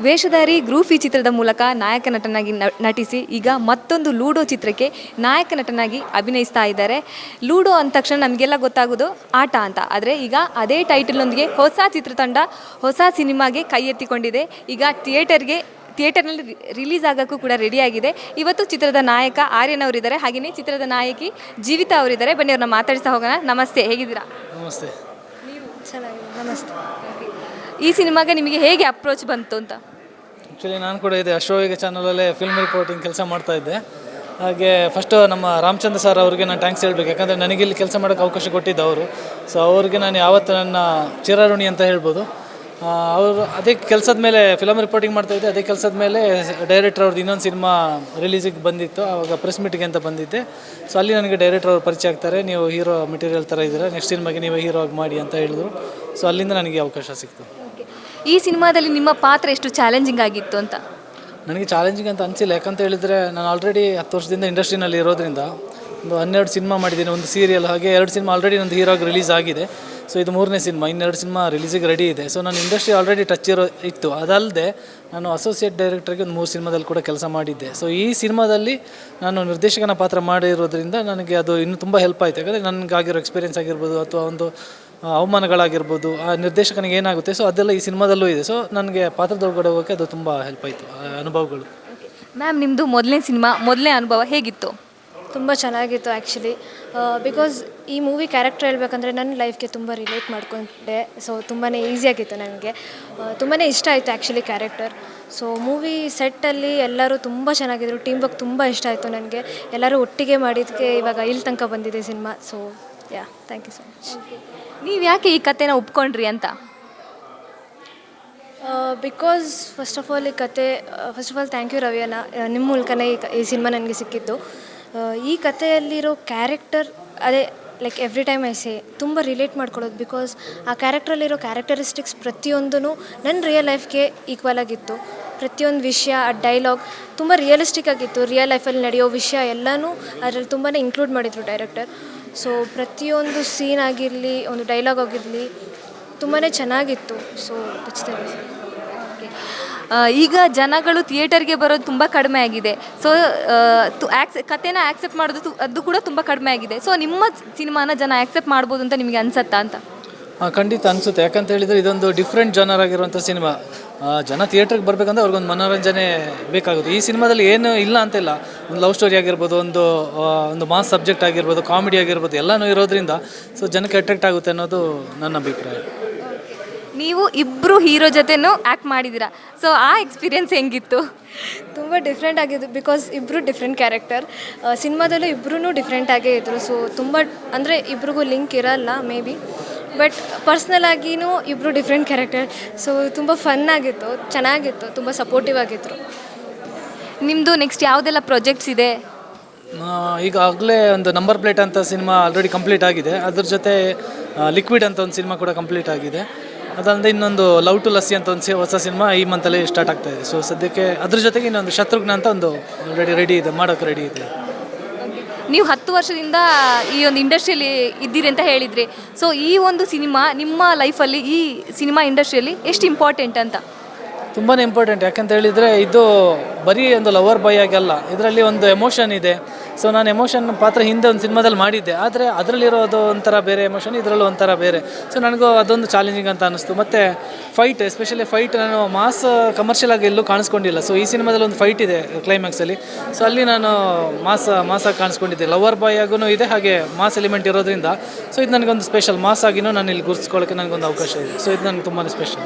ವೇಷಧಾರಿ group ಈ ಚಿತ್ರದ ಮೂಲಕ ನಾಯಕ ನಟನಾಗಿ ನಟಿಸಿ ಈಗ ಮತ್ತೊಂದು ಲೂಡೋ ಚಿತ್ರಕ್ಕೆ ನಾಯಕ ನಟನಾಗಿ ಅಭಿನಯಿಸ್ತಾ ಇದ್ದಾರೆ. ಲೂಡೋ ಅಂದ ತಕ್ಷಣ ನಮಗೆಲ್ಲ ಗೊತ್ತಾಗೋದು ಆಟ ಅಂತ. ಆದರೆ ಈಗ ಅದೇ ಟೈಟಲ್ನೊಂದಿಗೆ ಹೊಸ ಚಿತ್ರತಂಡ ಹೊಸ ಸಿನಿಮಾಗೆ ಕೈ ಎತ್ತಿಕೊಂಡಿದೆ. ಈಗ ಥಿಯೇಟರ್ನಲ್ಲಿ ರಿಲೀಸ್ ಆಗೋಕ್ಕೂ ಕೂಡ ರೆಡಿಯಾಗಿದೆ. ಇವತ್ತು ಚಿತ್ರದ ನಾಯಕ ಆರ್ಯನ್ ಅವರಿದ್ದಾರೆ, ಹಾಗೆಯೇ ಚಿತ್ರದ ನಾಯಕಿ ಜೀವಿತಾ ಅವರಿದ್ದಾರೆ. ಬನ್ನಿ ಅವ್ರನ್ನ ಮಾತಾಡಿಸ್ತಾ ಹೋಗೋಣ. ನಮಸ್ತೆ, ಹೇಗಿದ್ದೀರಾ? ನಮಸ್ತೆ. ಚೆನ್ನಾಗಿದೆ. ನಮಸ್ತೆ. ಈ ಸಿನಿಮಾಗೆ ನಿಮಗೆ ಹೇಗೆ ಅಪ್ರೋಚ್ ಬಂತು ಅಂತ? ಆ್ಯಕ್ಚುಲಿ ನಾನು ಕೂಡ ಇದೆ ಅಶ್ವವೇಗ ಚಾನಲಲ್ಲೇ ಫಿಲ್ಮ್ ರಿಪೋರ್ಟಿಂಗ್ ಕೆಲಸ ಮಾಡ್ತಾ ಇದ್ದೆ. ಹಾಗೆ ಫಸ್ಟು ನಮ್ಮ ರಾಮಚಂದ್ರ ಸರ್ ಅವ್ರಿಗೆ ನಾನು ಥ್ಯಾಂಕ್ಸ್ ಹೇಳಬೇಕು. ಯಾಕಂದರೆ ನನಗಿಲ್ಲಿ ಕೆಲಸ ಮಾಡೋಕ್ಕೆ ಅವಕಾಶ ಕೊಟ್ಟಿದ್ದು ಅವರು. ಸೊ ಅವ್ರಿಗೆ ನಾನು ಯಾವತ್ತು ನನ್ನ ಚಿರಋಣಿ ಅಂತ ಹೇಳ್ಬೋದು. ಅವರು ಅದೇ ಕೆಲಸದ ಮೇಲೆ ಫಿಲಮ್ ರಿಪೋರ್ಟಿಂಗ್ ಮಾಡ್ತಾಯಿದ್ದೆ. ಅದೇ ಕೆಲಸದ ಮೇಲೆ ಡೈರೆಕ್ಟರ್ ಅವ್ರದ್ದು ಇನ್ನೊಂದು ಸಿನಿಮಾ ರಿಲೀಸಿಗೆ ಬಂದಿತ್ತು. ಆವಾಗ ಪ್ರೆಸ್ ಮೀಟಿಗೆ ಅಂತ ಬಂದಿದ್ದೆ. ಸೊ ಅಲ್ಲಿ ನನಗೆ ಡೈರೆಕ್ಟರ್ ಅವರು ಪರಿಚಯ ಆಗ್ತಾರೆ. ನೀವು ಹೀರೋ ಮೆಟೀರಿಯಲ್ ಥರ ಇದ್ದೀರಾ, ನೆಕ್ಸ್ಟ್ ಸಿನಿಮಾಗೆ ನೀವೇ ಹೀರೋ ಆಗಿ ಮಾಡಿ ಅಂತ ಹೇಳಿದ್ರು. ಸೊ ಅಲ್ಲಿಂದ ನನಗೆ ಅವಕಾಶ ಸಿಕ್ತು. ಈ ಸಿನಿಮಾದಲ್ಲಿ ನಿಮ್ಮ ಪಾತ್ರ ಎಷ್ಟು ಚಾಲೆಂಜಿಂಗ್ ಆಗಿತ್ತು ಅಂತ? ನನಗೆ ಚಾಲೆಂಜಿಂಗ್ ಅಂತ ಅನಿಸಿಲ್ಲ. ಯಾಕಂತ ಹೇಳಿದರೆ ನಾನು ಆಲ್ರೆಡಿ 10 ವರ್ಷದಿಂದ ಇಂಡಸ್ಟ್ರಿನಲ್ಲಿ ಇರೋದ್ರಿಂದ ಒಂದು 12 ಸಿನಿಮಾ ಮಾಡಿದ್ದೀನಿ, ಒಂದು ಸೀರಿಯಲ್, ಹಾಗೆ 2 ಸಿನಿಮಾ ಆಲ್ರೆಡಿ ನಂದು ಹೀರೋಗಿ ರಿಲೀಸ್ ಆಗಿದೆ. ಸೊ ಇದು 3ನೇ ಸಿನಿಮಾ, ಇನ್ನೆರಡು ಸಿನಿಮಾ ರಿಲೀಸಿಗೆ ರೆಡಿ ಇದೆ. ಸೊ ನಾನು ಇಂಡಸ್ಟ್ರಿ ಆಲ್ರೆಡಿ ಟಚ್ ಇತ್ತು. ಅದಲ್ಲದೆ ನಾನು ಅಸೋಸಿಯೇಟ್ ಡೈರೆಕ್ಟರ್ಗೆ ಒಂದು 3 ಸಿನಿಮಾದಲ್ಲಿ ಕೂಡ ಕೆಲಸ ಮಾಡಿದ್ದೆ. ಸೊ ಈ ಸಿನಿಮಾದಲ್ಲಿ ನಾನು ನಿರ್ದೇಶಕನ ಪಾತ್ರ ಮಾಡಿರೋದ್ರಿಂದ ನನಗೆ ಅದು ಇನ್ನೂ ತುಂಬ ಹೆಲ್ಪ್ ಆಯಿತು. ಯಾಕಂದರೆ ನನಗಾಗಿರೋ ಎಕ್ಸ್ಪೀರಿಯೆನ್ಸ್ ಆಗಿರ್ಬೋದು ಅಥವಾ ಒಂದು ಅವಮಾನಗಳಾಗಿರ್ಬೋದು, ಆ ನಿರ್ದೇಶಕನಿಗೆ ಏನಾಗುತ್ತೆ, ಸೊ ಅದೆಲ್ಲ ಈ ಸಿನಿಮಾದಲ್ಲೂ ಇದೆ. ಸೊ ನನಗೆ ಪಾತ್ರದೊಳಗಡೆ ಹೋಗೋಕ್ಕೆ ಅದು ತುಂಬ ಹೆಲ್ಪ್ ಆಯಿತು, ಅನುಭವಗಳು. ಮ್ಯಾಮ್, ನಿಮ್ಮದು ಮೊದಲನೇ ಅನುಭವ ಹೇಗಿತ್ತು? ತುಂಬ ಚೆನ್ನಾಗಿತ್ತು ಆ್ಯಕ್ಚುಲಿ. ಬಿಕಾಸ್ ಈ ಮೂವಿ ಕ್ಯಾರೆಕ್ಟರ್ ಹೇಳ್ಬೇಕಂದ್ರೆ ನನ್ನ ಲೈಫ್ಗೆ ತುಂಬ ರಿಲೇಟ್ ಮಾಡ್ಕೊಂಡೆ. ಸೊ ತುಂಬಾ ಈಸಿಯಾಗಿತ್ತು ನನಗೆ. ತುಂಬಾ ಇಷ್ಟ ಆಯಿತು ಆ್ಯಕ್ಚುಲಿ ಕ್ಯಾರೆಕ್ಟರ್. ಸೊ ಮೂವಿ ಸೆಟ್ಟಲ್ಲಿ ಎಲ್ಲರೂ ತುಂಬ ಚೆನ್ನಾಗಿದ್ರು. ಟೀಮ್ ವರ್ಕ್ ತುಂಬ ಇಷ್ಟ ಆಯಿತು ನನಗೆ. ಎಲ್ಲರೂ ಒಟ್ಟಿಗೆ ಮಾಡಿದ್ದಕ್ಕೆ ಇವಾಗ ಇಲ್ಲಿ ತನಕ ಬಂದಿದೆ cinema. So thank you so much. ನೀವು ಯಾಕೆ ಈ ಕಥೆನ ಒಪ್ಕೊಂಡ್ರಿ ಅಂತ? Because first of all thank you ರವಿಯಣ್ಣ. ನಿಮ್ಮ ಮೂಲಕನೇ ಈ ಸಿನಿಮಾ ನನಗೆ ಸಿಕ್ಕಿದ್ದು. ಈ ಕಥೆಯಲ್ಲಿರೋ ಕ್ಯಾರೆಕ್ಟರ್ ಅದೇ ಲೈಕ್ ಎವ್ರಿ ಟೈಮ್ ತುಂಬ ರಿಲೇಟ್ ಮಾಡ್ಕೊಳ್ಳೋದು. ಬಿಕಾಸ್ ಆ ಕ್ಯಾರೆಕ್ಟ್ರಲ್ಲಿರೋ ಕ್ಯಾರೆಕ್ಟರಿಸ್ಟಿಕ್ಸ್ ಪ್ರತಿಯೊಂದೂ ನನ್ನ ರಿಯಲ್ ಲೈಫ್ಗೆ ಈಕ್ವಲ್ ಆಗಿತ್ತು. ಪ್ರತಿಯೊಂದು ವಿಷಯ, ಆ ಡೈಲಾಗ್ ತುಂಬ ರಿಯಲಿಸ್ಟಿಕ್ ಆಗಿತ್ತು. ರಿಯಲ್ ಲೈಫಲ್ಲಿ ನಡೆಯೋ ವಿಷಯ ಎಲ್ಲನೂ ಅದರಲ್ಲಿ ತುಂಬಾ ಇನ್ಕ್ಲೂಡ್ ಮಾಡಿದರು ಡೈರೆಕ್ಟರ್. ಸೊ ಪ್ರತಿಯೊಂದು ಸೀನ್ ಆಗಿರಲಿ, ಒಂದು ಡೈಲಾಗ್ ಆಗಿರಲಿ ತುಂಬಾ ಚೆನ್ನಾಗಿತ್ತು. ಸೊ ಈಗ ಜನಗಳು ಥಿಯೇಟರ್ಗೆ ಬರೋದು ತುಂಬ ಕಡಿಮೆ ಆಗಿದೆ. ಸೊ ಕಥೆನ ಆ್ಯಕ್ಸೆಪ್ಟ್ ಮಾಡೋದು ಅದು ಕೂಡ ತುಂಬ ಕಡಿಮೆ ಆಗಿದೆ. ಸೊ ನಿಮ್ಮ ಸಿನಿಮಾನ ಜನ ಆ್ಯಕ್ಸೆಪ್ಟ್ ಮಾಡ್ಬೋದು ಅಂತ ನಿಮಗೆ ಅನ್ಸತ್ತಾ ಅಂತ? ಖಂಡಿತ ಅನಿಸುತ್ತೆ. ಯಾಕಂತ ಹೇಳಿದರೆ ಇದೊಂದು ಡಿಫ್ರೆಂಟ್ ಜನರ್ ಆಗಿರುವಂಥ ಸಿನಿಮಾ. ಜನ ಥಿಯೇಟ್ರಿಗೆ ಬರಬೇಕಂದ್ರೆ ಅವ್ರಿಗೊಂದು ಮನೋರಂಜನೆ ಬೇಕಾಗುತ್ತೆ. ಈ ಸಿನಿಮಾದಲ್ಲಿ ಏನು ಇಲ್ಲ ಅಂತಿಲ್ಲ. ಒಂದು ಲವ್ ಸ್ಟೋರಿ ಆಗಿರ್ಬೋದು, ಒಂದು ಮಾಸ್ ಸಬ್ಜೆಕ್ಟ್ ಆಗಿರ್ಬೋದು, ಕಾಮಿಡಿ ಆಗಿರ್ಬೋದು, ಎಲ್ಲನೂ ಇರೋದ್ರಿಂದ ಸೊ ಜನಕ್ಕೆ ಅಟ್ರಾಕ್ಟ್ ಆಗುತ್ತೆ ಅನ್ನೋದು ನನ್ನ ಅಭಿಪ್ರಾಯ. ನೀವು ಇಬ್ಬರು ಹೀರೋ ಜೊತೆನೂ ಆ್ಯಕ್ಟ್ ಮಾಡಿದ್ದೀರಾ. ಸೊ ಆ ಎಕ್ಸ್ಪೀರಿಯೆನ್ಸ್ ಹೆಂಗಿತ್ತು? ತುಂಬ ಡಿಫ್ರೆಂಟ್ ಆಗಿದ್ದು. ಬಿಕಾಸ್ ಇಬ್ಬರು ಡಿಫ್ರೆಂಟ್ ಕ್ಯಾರೆಕ್ಟರ್. ಸಿನಿಮಾದಲ್ಲೂ ಇಬ್ಬರೂ ಡಿಫ್ರೆಂಟಾಗೇ ಇದ್ದರು. ಸೊ ತುಂಬ ಅಂದರೆ ಇಬ್ರಿಗೂ ಲಿಂಕ್ ಇರಲ್ಲ ಮೇ ಬಿ, ಬಟ್ ಪರ್ಸ್ನಲ್ ಆಗಿಯೂ ಇಬ್ಬರು ಡಿಫ್ರೆಂಟ್ ಕ್ಯಾರೆಕ್ಟರ್. ಸೊ ತುಂಬ ಫನ್ ಆಗಿತ್ತು, ಚೆನ್ನಾಗಿತ್ತು, ತುಂಬ ಸಪೋರ್ಟಿವ್ ಆಗಿದ್ದರು. ನಿಮ್ಮದು ನೆಕ್ಸ್ಟ್ ಯಾವುದೆಲ್ಲ ಪ್ರಾಜೆಕ್ಟ್ಸ್ ಇದೆ? ಈಗಾಗಲೇ ಒಂದು ನಂಬರ್ ಪ್ಲೇಟ್ ಅಂತ ಸಿನಿಮಾ ಆಲ್ರೆಡಿ ಕಂಪ್ಲೀಟ್ ಆಗಿದೆ. ಅದ್ರ ಜೊತೆ ಲಿಕ್ವಿಡ್ ಅಂತ ಒಂದು ಸಿನಿಮಾ ಕೂಡ ಕಂಪ್ಲೀಟ್ ಆಗಿದೆ. ಅದಲ್ಲದೆ ಇನ್ನೊಂದು ಲವ್ ಟು ಲಸ್ಸಿ ಅಂತ ಒಂದು ಹೊಸ ಸಿನಿಮಾ ಈ ಮಂತಲ್ಲಿ ಸ್ಟಾರ್ಟ್ ಆಗ್ತಾ ಇದೆ. ಸೊ ಸದ್ಯಕ್ಕೆ ಅದ್ರ ಜೊತೆಗೆ ಇನ್ನೊಂದು ಶತ್ರುಘ್ನ ಅಂತ ಒಂದು ರೆಡಿ ಇದೆ, ಮಾಡೋಕ್ಕೆ ರೆಡಿ ಇದೆ. ನೀವು 10 ವರ್ಷದಿಂದ ಈ ಒಂದು ಇಂಡಸ್ಟ್ರಿಯಲ್ಲಿ ಇದ್ದೀರಿ ಅಂತ ಹೇಳಿದ್ರಿ. ಸೊ ಈ ಒಂದು ಸಿನಿಮಾ ನಿಮ್ಮ ಲೈಫಲ್ಲಿ, ಈ ಸಿನಿಮಾ ಇಂಡಸ್ಟ್ರಿಯಲ್ಲಿ ಎಷ್ಟು ಇಂಪಾರ್ಟೆಂಟ್ ಅಂತ? ತುಂಬಾ ಇಂಪಾರ್ಟೆಂಟ್. ಯಾಕಂತ ಹೇಳಿದರೆ ಇದು ಬರೀ ಒಂದು ಲವರ್ ಬಾಯ್ ಆಗಲ್ಲ, ಇದರಲ್ಲಿ ಒಂದು ಎಮೋಷನ್ ಇದೆ. ಸೊ ನಾನು ಎಮೋಷನ್ ಪಾತ್ರ ಹಿಂದೆ ಒಂದು ಸಿನಿಮಾದಲ್ಲಿ ಮಾಡಿದ್ದೆ, ಆದರೆ ಅದರಲ್ಲಿರೋದು ಒಂಥರ ಬೇರೆ ಎಮೋಷನ್, ಇದರಲ್ಲೂ ಒಂಥರ ಬೇರೆ. ಸೊ ನನಗೂ ಅದೊಂದು ಚಾಲೆಂಜಿಂಗ್ ಅಂತ ಅನ್ನಿಸ್ತು. ಮತ್ತು ಫೈಟ್, ಎಸ್ಪೆಷಲಿ ಫೈಟ್ ನಾನು ಮಾಸ್ ಕಮರ್ಷಿಯಲ್ ಆಗಿ ಎಲ್ಲೂ ಕಾಣಿಸ್ಕೊಂಡಿಲ್ಲ. ಸೊ ಈ ಸಿನಿಮಾದಲ್ಲಿ ಒಂದು ಫೈಟ್ ಇದೆ ಕ್ಲೈಮ್ಯಾಕ್ಸಲ್ಲಿ. ಸೊ ಅಲ್ಲಿ ನಾನು ಮಾಸಾಗಿ ಕಾಣಿಸ್ಕೊಂಡಿದ್ದೆ. ಲವರ್ ಬಾಯ್ ಆಗೂ ಇದೆ, ಹಾಗೆ ಮಾಸ್ ಎಲಿಮೆಂಟ್ ಇರೋದ್ರಿಂದ ಸೊ ಇದು ನನಗೊಂದು ಸ್ಪೆಷಲ್. ಮಾಸ್ ಆಗಿನೂ ನಾನು ಇಲ್ಲಿ ಗುರುತಿಸ್ಕೊಳ್ಳೋಕ್ಕೆ ನನಗೊಂದು ಅವಕಾಶ ಇದೆ. ಸೊ ಇದು ನನಗೆ ತುಂಬಾ ಸ್ಪೆಷಲ್.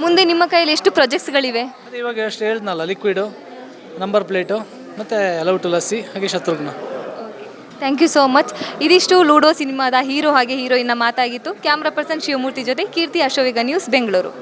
ಮುಂದೆ ನಿಮ್ಮ ಕೈಯಲ್ಲಿ ಎಷ್ಟು ಪ್ರಾಜೆಕ್ಟ್ಸ್ಗಳಿವೆ? ಅದು ಇವಾಗ ಎಷ್ಟು ಹೇಳಿದ್ನಲ್ಲ, ಲಿಕ್ವಿಡು, ನಂಬರ್ ಪ್ಲೇಟು, ಮತ್ತು ಲವ್ ಟು ಲಸ್ಸಿ, ಹಾಗೆ Shatrughna. Thank you so much. ಇದಿಷ್ಟು ಲೂಡೋ ಸಿನಿಮಾದ ಹೀರೋ ಹಾಗೆ ಹೀರೋಯಿನ್ನ ಮಾತಾಗಿತ್ತು. ಕ್ಯಾಮ್ರಾ ಪರ್ಸನ್ ಶಿವಮೂರ್ತಿ ಜೊತೆ ಕೀರ್ತಿ, ಅಶ್ವವೇಗ ನ್ಯೂಸ್, ಬೆಂಗಳೂರು.